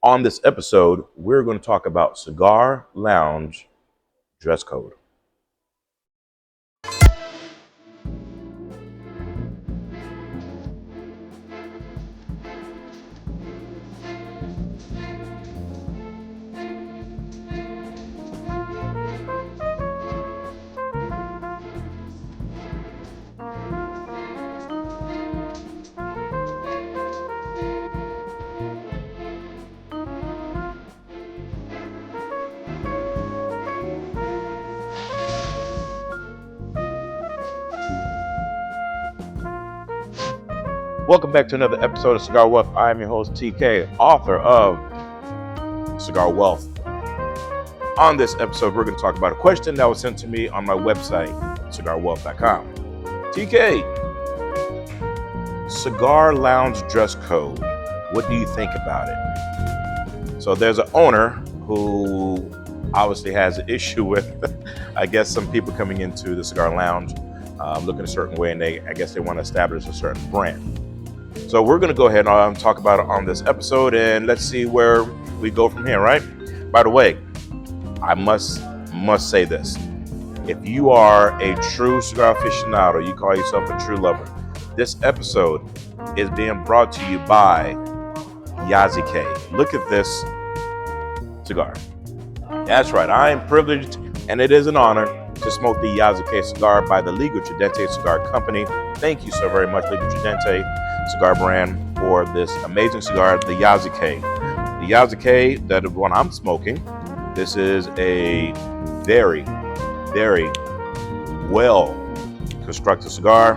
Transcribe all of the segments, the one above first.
On this episode, we're going to talk about Cigar Lounge dress code. Welcome back to another episode of Cigar Wealth. I am your host, TK, author of Cigar Wealth. On this episode, we're going to talk about a question that was sent to me on my website, cigarwealth.com. TK, Cigar Lounge dress code. What do you think about it? So there's an owner who obviously has an issue with, I guess, some people coming into the Cigar Lounge looking a certain way, and I guess they want to establish a certain brand. So we're going to go ahead and talk about it on this episode, and let's see where we go from here, right? By the way, I must say this. If you are a true cigar aficionado, you call yourself a true lover, this episode is being brought to you by Yasuka. Look at this cigar. That's right. I am privileged, and it is an honor to smoke the Yasuka cigar by the Liga Tridente Cigar Company. Thank you so very much, Liga Tridente Cigar brand, for this amazing cigar, the Yasuka. The Yasuka, that is one I'm smoking. This is a very, very well constructed cigar,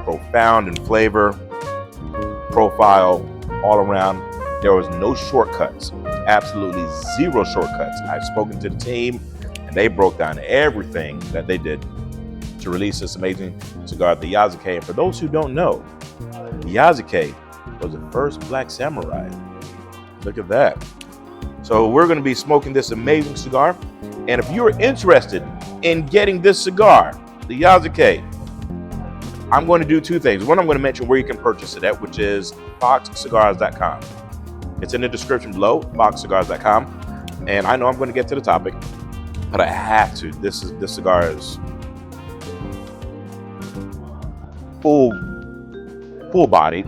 profound in flavor, profile all around. There was no shortcuts, absolutely zero shortcuts. I've spoken to the team, and they broke down everything that they did to release this amazing cigar, the Yasuka. And for those who don't know, the Yasuka was the first black samurai. Look at that. So we're going to be smoking this amazing cigar. And if you're interested in getting this cigar, the Yasuka, I'm going to do two things. One, I'm going to mention where you can purchase it at, which is foxcigars.com. It's in the description below, foxcigars.com. And I know I'm going to get to the topic, but I have to. This cigar is full-bodied,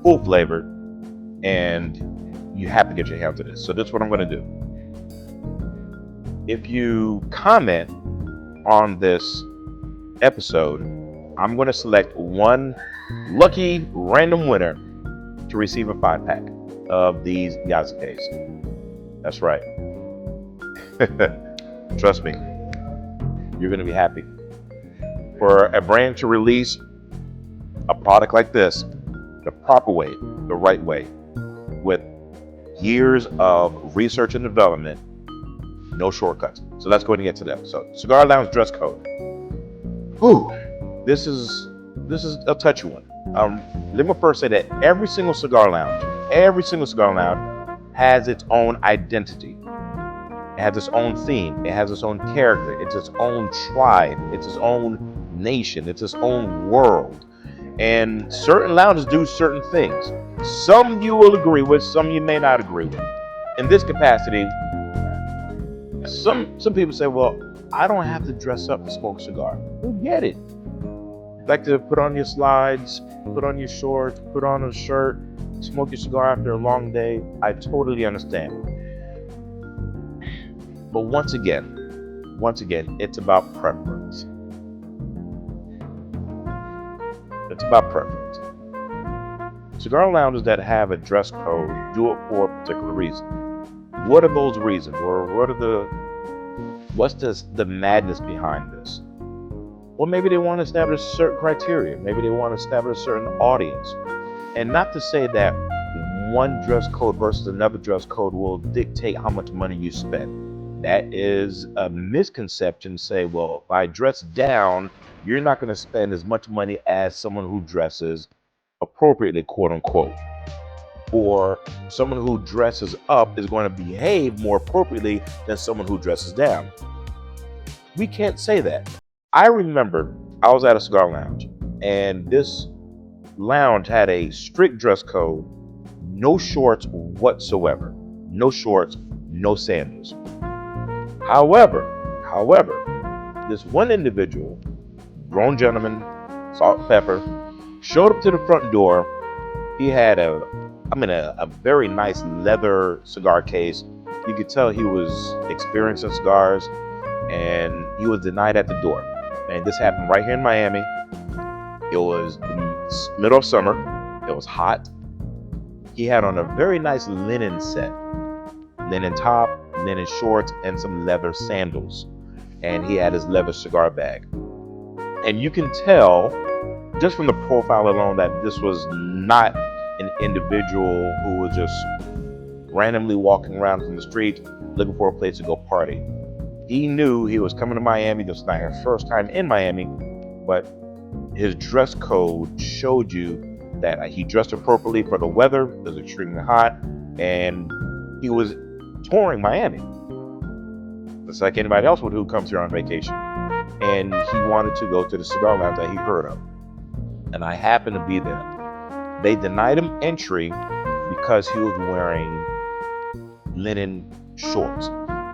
full-flavored, and you have to get your hands on this. So this is what I'm going to do. If you comment on this episode, I'm going to select one lucky random winner to receive a 5-pack of these Yasukas. That's right. Trust me, you're going to be happy. For a brand to release a product like this, the proper way, the right way, with years of research and development, no shortcuts. So let's go ahead and get to the episode. Cigar Lounge dress code. Whew, this is a touchy one. Let me first say that every single cigar lounge has its identity. It has its own theme. It has its own character. It's its own tribe. It's its own nation. It's its own world. And certain lounges do certain things. Some you will agree with, some you may not agree with. In this capacity, some people say, well, I don't have to dress up to smoke a cigar. Well, get it. Like to put on your slides, put on your shorts, put on a shirt, smoke your cigar after a long day. I totally understand. But once again, it's about preference. It's about preference. Cigar lounges that have a dress code do it for a particular reason. What are those reasons, or what's the madness behind this? Well, maybe they want to establish certain criteria. Maybe they want to establish a certain audience. And not to say that one dress code versus another dress code will dictate how much money you spend. That is a misconception. Say, well, if I dress down, you're not going to spend as much money as someone who dresses appropriately, quote unquote. Or someone who dresses up is going to behave more appropriately than someone who dresses down. We can't say that. I remember I was at a cigar lounge, and this lounge had a strict dress code, no shorts whatsoever. no shorts, no sandals. However, this one individual, grown gentleman, salt and pepper, showed up to the front door. He had a very nice leather cigar case. You could tell he was experienced in cigars, and he was denied at the door. And this happened right here in Miami. It was the middle of summer. It was hot. He had on a very nice linen set. Linen top, linen shorts, and some leather sandals. And he had his leather cigar bag. And you can tell, just from the profile alone, that this was not an individual who was just randomly walking around from the street looking for a place to go party. He knew he was coming to Miami. This was not his first time in Miami, but his dress code showed you that he dressed appropriately for the weather. It was extremely hot, and he was touring Miami, just like anybody else would who comes here on vacation. And he wanted to go to the Cigar Lounge that he heard of, and I happened to be there. They denied him entry because he was wearing linen shorts,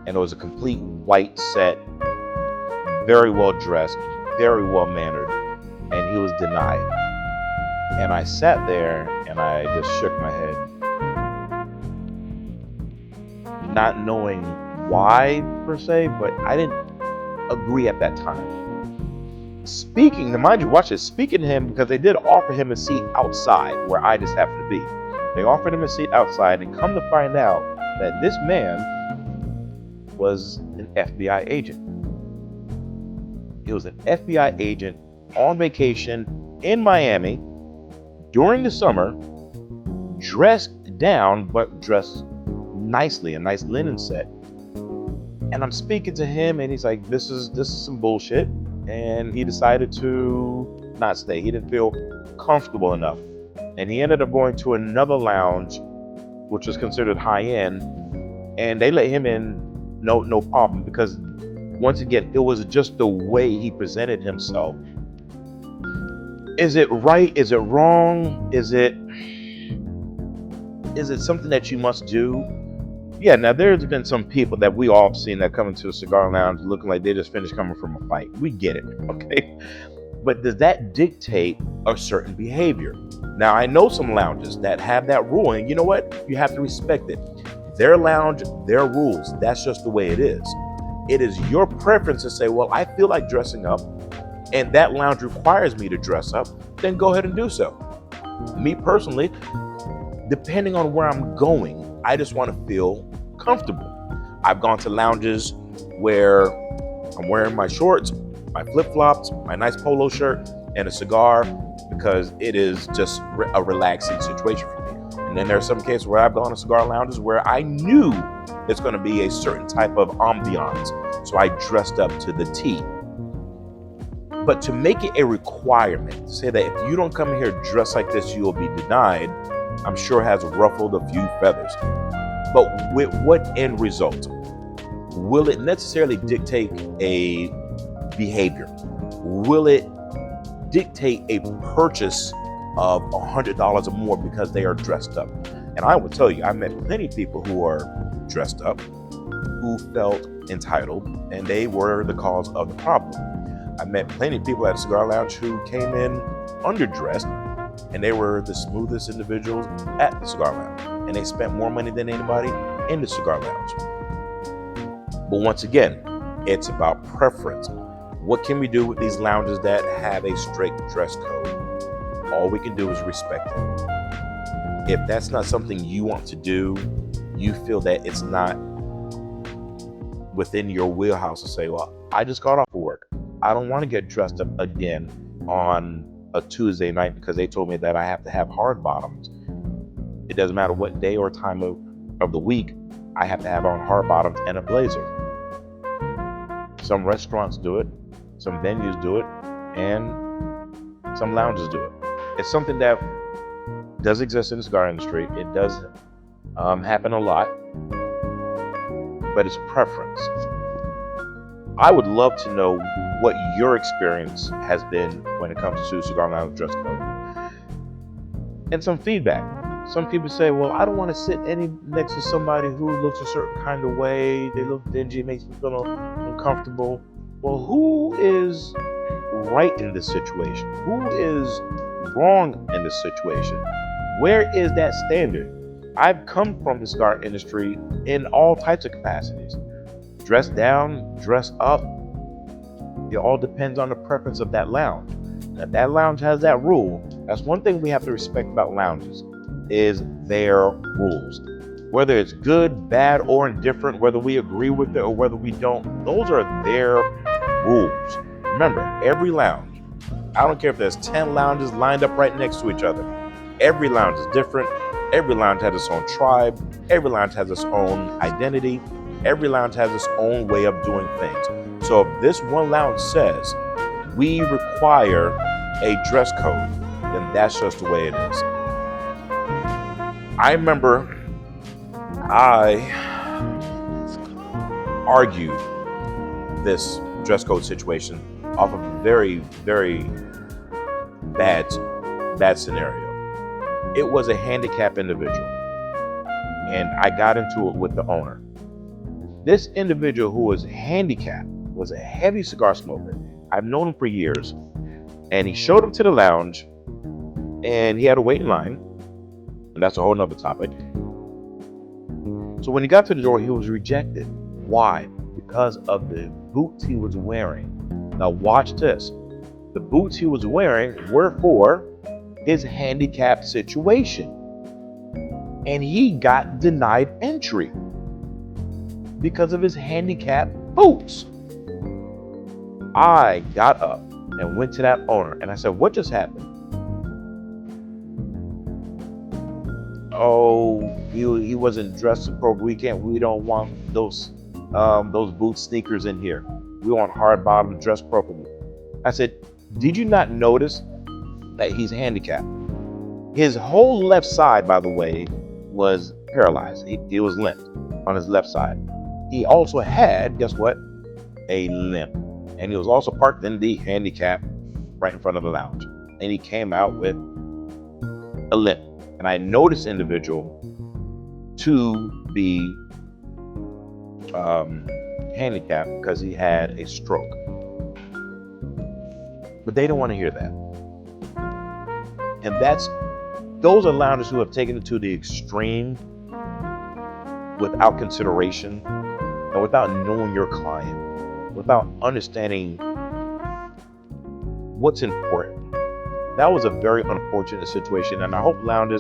and it was a complete white set, very well dressed, very well mannered, and he was denied. And I sat there and I just shook my head, not knowing why per se, but I didn't agree at that time. Speaking to him, because they did offer him a seat outside where I just happened to be. They offered him a seat outside, and come to find out that this man was an FBI agent. He was an FBI agent on vacation in Miami during the summer, dressed down, but dressed nicely, a nice linen set. And I'm speaking to him, and he's like, this is some bullshit. And he decided to not stay. He didn't feel comfortable enough. And he ended up going to another lounge, which was considered high-end, and they let him in no problem, because once again, it was just the way he presented himself. Is it right? Is it wrong? Is it something that you must do? Yeah, now there's been some people that we all have seen that come into a cigar lounge looking like they just finished coming from a fight. We get it, okay? But does that dictate a certain behavior? Now, I know some lounges that have that rule, and you know what? You have to respect it. Their lounge, their rules. That's just the way it is. It is your preference to say, well, I feel like dressing up, and that lounge requires me to dress up, then go ahead and do so. Me personally, depending on where I'm going, I just want to feel comfortable. I've gone to lounges where I'm wearing my shorts, my flip-flops, my nice polo shirt, and a cigar, because it is just a relaxing situation for me. And then there are some cases where I've gone to cigar lounges where I knew it's going to be a certain type of ambiance, so I dressed up to the T. But to make it a requirement, to say that if you don't come here dressed like this, you will be denied, I'm sure has ruffled a few feathers. But with what end result? Will it necessarily dictate a behavior? Will it dictate a purchase of $100 or more because they are dressed up? And I will tell you, I met plenty of people who are dressed up, who felt entitled, and they were the cause of the problem. I met plenty of people at a cigar lounge who came in underdressed, and they were the smoothest individuals at the cigar lounge, and they spent more money than anybody in the cigar lounge. But once again, it's about preference. What can we do with these lounges that have a strict dress code? All we can do is respect it. If that's not something you want to do, you feel that it's not within your wheelhouse to say, well, I just got off of work. I don't want to get dressed up again on a Tuesday night because they told me that I have to have hard bottoms. It doesn't matter what day or time of the week, I have to have on hard bottoms and a blazer. Some restaurants do it, some venues do it, and some lounges do it. It's something that does exist in the cigar industry. It does happen a lot, but it's preference. I would love to know what your experience has been when it comes to cigar lounge dress code, and some feedback. Some people say, well, I don't want to sit next to somebody who looks a certain kind of way. They look dingy, makes me feel uncomfortable. Well, who is right in this situation? Who is wrong in this situation? Where is that standard? I've come from the cigar industry in all types of capacities. Dress down, dress up. It all depends on the preference of that lounge. Now, that lounge has that rule. That's one thing we have to respect about lounges, is their rules. Whether it's good, bad, or indifferent, whether we agree with it or whether we don't, those are their rules. Remember, every lounge, I don't care if there's 10 lounges lined up right next to each other. Every lounge is different. Every lounge has its own tribe. Every lounge has its own identity. Every lounge has its own way of doing things. So if this one lounge says we require a dress code, then that's just the way it is. I remember I argued this dress code situation off of a very, very bad scenario. It was a handicapped individual, and I got into it with the owner. This individual who was handicapped was a heavy cigar smoker. I've known him for years, and he showed up to the lounge, and he had to wait in line, and that's a whole nother topic. So when he got to the door, he was rejected. Why? Because of the boots he was wearing. Now watch this. The boots he was wearing were for his handicapped situation, and he got denied entry because of his handicapped boots. I got up and went to that owner and I said, what just happened? Oh, he wasn't dressed appropriately. We don't want those boot sneakers in here. We want hard bottom, dress appropriately. I said, did you not notice that he's handicapped? His whole left side, by the way, was paralyzed. He was limped on his left side. He also had, guess what? A limp. And he was also parked in the handicap right in front of the lounge. And he came out with a limp. And I know this individual to be handicapped because he had a stroke. But they don't want to hear that. And those are loungers who have taken it to the extreme without consideration and without knowing your client, without understanding what's important. That was a very unfortunate situation, and I hope lounge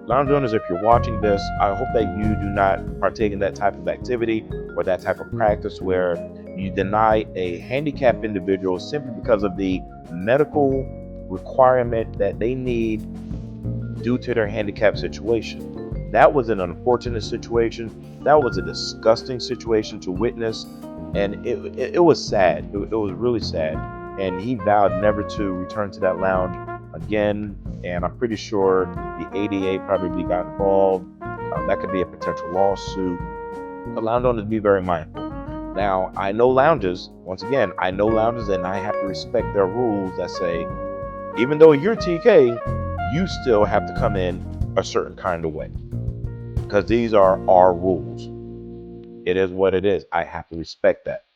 owners, if you're watching this, I hope that you do not partake in that type of activity or that type of practice where you deny a handicapped individual simply because of the medical requirement that they need due to their handicapped situation. That was an unfortunate situation. That was a disgusting situation to witness, and it was sad. It was really sad, and he vowed never to return to that lounge again. And I'm pretty sure the ADA probably got involved. That could be a potential lawsuit. The lounge owners be very mindful. Now, I know lounges, once again, I know lounges, and I have to respect their rules that say, even though you're TK, you still have to come in a certain kind of way, because these are our rules. It is what it is. I have to respect that.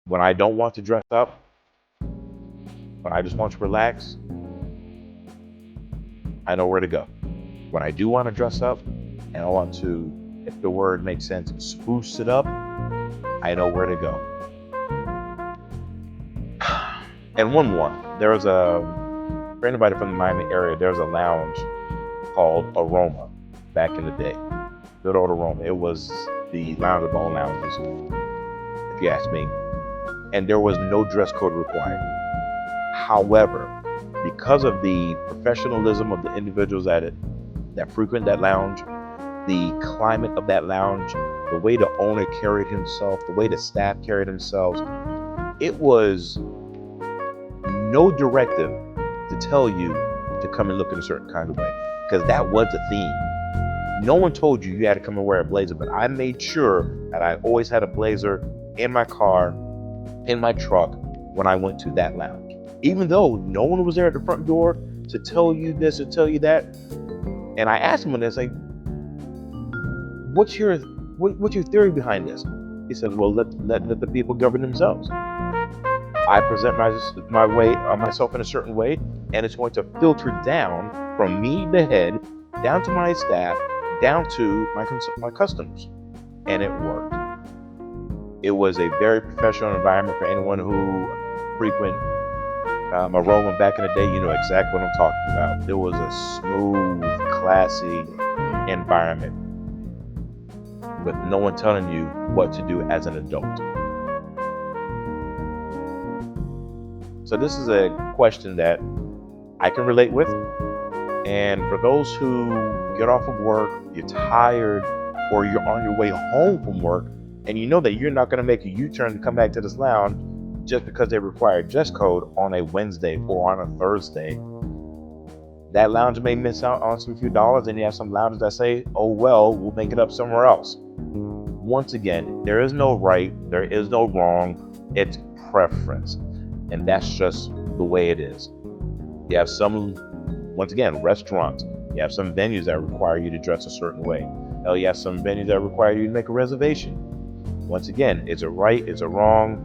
When I don't want to dress up, when I just want to relax, I know where to go. When I do want to dress up and I want to, if the word makes sense, spruce it up, I know where to go. And one more. There was for anybody from the Miami area, there's a lounge called Aroma back in the day. Good old Aroma. It was the lounge of all lounges, if you ask me. And there was no dress code required. However, because of the professionalism of the individuals that frequent that lounge, the climate of that lounge, the way the owner carried himself, the way the staff carried themselves, it was no directive to tell you to come and look in a certain kind of way, because that was the theme. No one told you had to come and wear a blazer, but I made sure that I always had a blazer in my car, in my truck, when I went to that lounge. Even though no one was there at the front door to tell you this or tell you that, And I asked him one day, I was like, what's your theory behind this? He said, well, let the people govern themselves. I present myself in a certain way, and it's going to filter down from me, the head, down to my staff, down to my customers. And it worked. It was a very professional environment. For anyone who frequent Aroma back in the day, you know exactly what I'm talking about. It was a smooth, classy environment with no one telling you what to do as an adult. So this is a question that I can relate with. And for those who get off of work, you're tired, or you're on your way home from work, and you know that you're not going to make a U-turn to come back to this lounge just because they require dress code on a Wednesday or on a Thursday. That lounge may miss out on some few dollars, and you have some lounges that say, oh well, we'll make it up somewhere else. Once again, there is no right, there is no wrong, it's preference. And that's just the way it is. You have some, once again, restaurants, you have some venues that require you to dress a certain way. Hell, you have some venues that require you to make a reservation. Once again, is it right, is it wrong?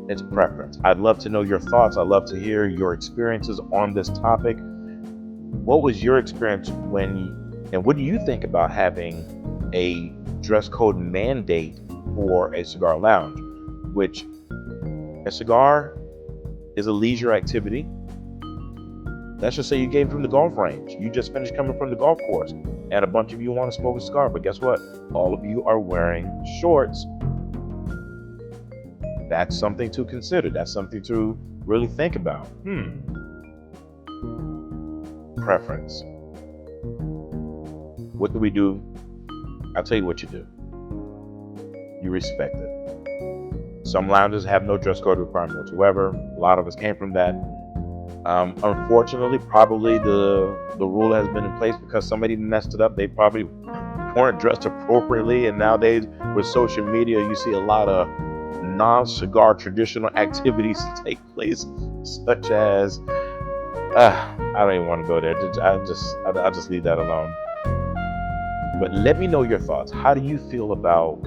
It's preference. I'd love to know your thoughts. I'd love to hear your experiences on this topic. What was your experience and what do you think about having a dress code mandate for a cigar lounge? Which a cigar is a leisure activity. Let's just say you came from the golf range. You just finished coming from the golf course, and a bunch of you want to smoke a cigar, but guess what? All of you are wearing shorts. That's something to consider. That's something to really think about. Preference. What do we do? I'll tell you what you do. You respect it. Some lounges have no dress code requirement whatsoever. A lot of us came from that. Unfortunately, probably the rule has been in place because somebody messed it up. They probably weren't dressed appropriately, and nowadays with social media, you see a lot of non-cigar traditional activities take place, such as I don't even want to go there. I'll just leave that alone. But let me know your thoughts. How do you feel about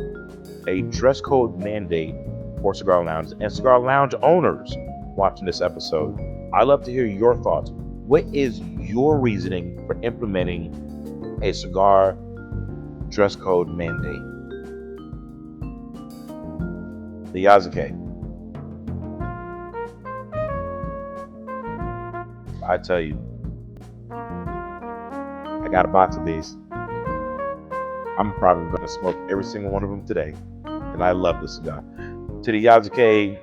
a dress code mandate for cigar lounges and cigar lounge owners watching this episode? I'd love to hear your thoughts. What is your reasoning for implementing a cigar dress code mandate? The Yasuka. I tell you, I got a box of these. I'm probably going to smoke every single one of them today, and I love this cigar. To the Yasuka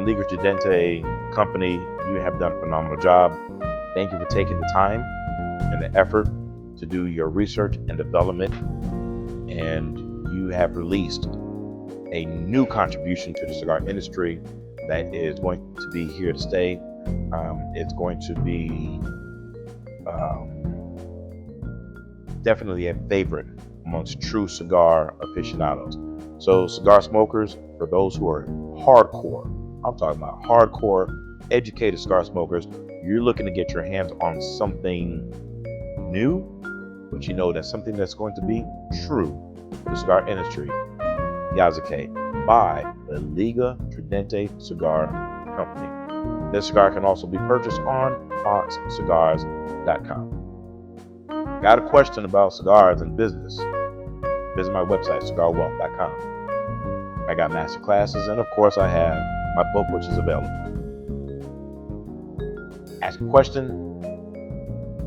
Liga Tridente company, you have done a phenomenal job. Thank you for taking the time and the effort to do your research and development, and you have released a new contribution to the cigar industry that is going to be here to stay. It's going to be definitely a favorite amongst true cigar aficionados. So cigar smokers, for those who are hardcore, I'm talking about hardcore, educated cigar smokers, you're looking to get your hands on something new, but you know that's something that's going to be true for the cigar industry. Yasuka by the Liga Tridente Cigar Company. This cigar can also be purchased on foxcigars.com. Got a question about cigars and business? Visit my website, cigarwealth.com. I got master classes, and of course I have my book, which is available. Ask a question.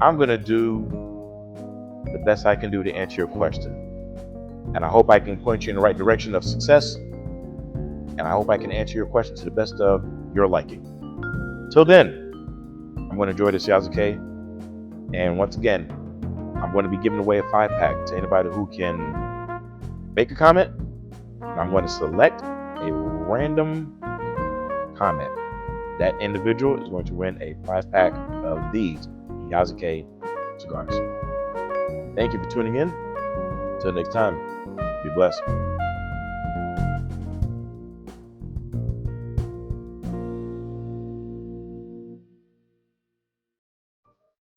I'm going to do the best I can do to answer your question. And I hope I can point you in the right direction of success. And I hope I can answer your question to the best of your liking. Till then, I'm going to enjoy this Yasuka. And once again, I'm going to be giving away a 5-pack to anybody who can make a comment. And I'm going to select a random comment. That individual is going to win a 5-pack of these Yasuka cigars. Thank you for tuning in. Until next time, be blessed.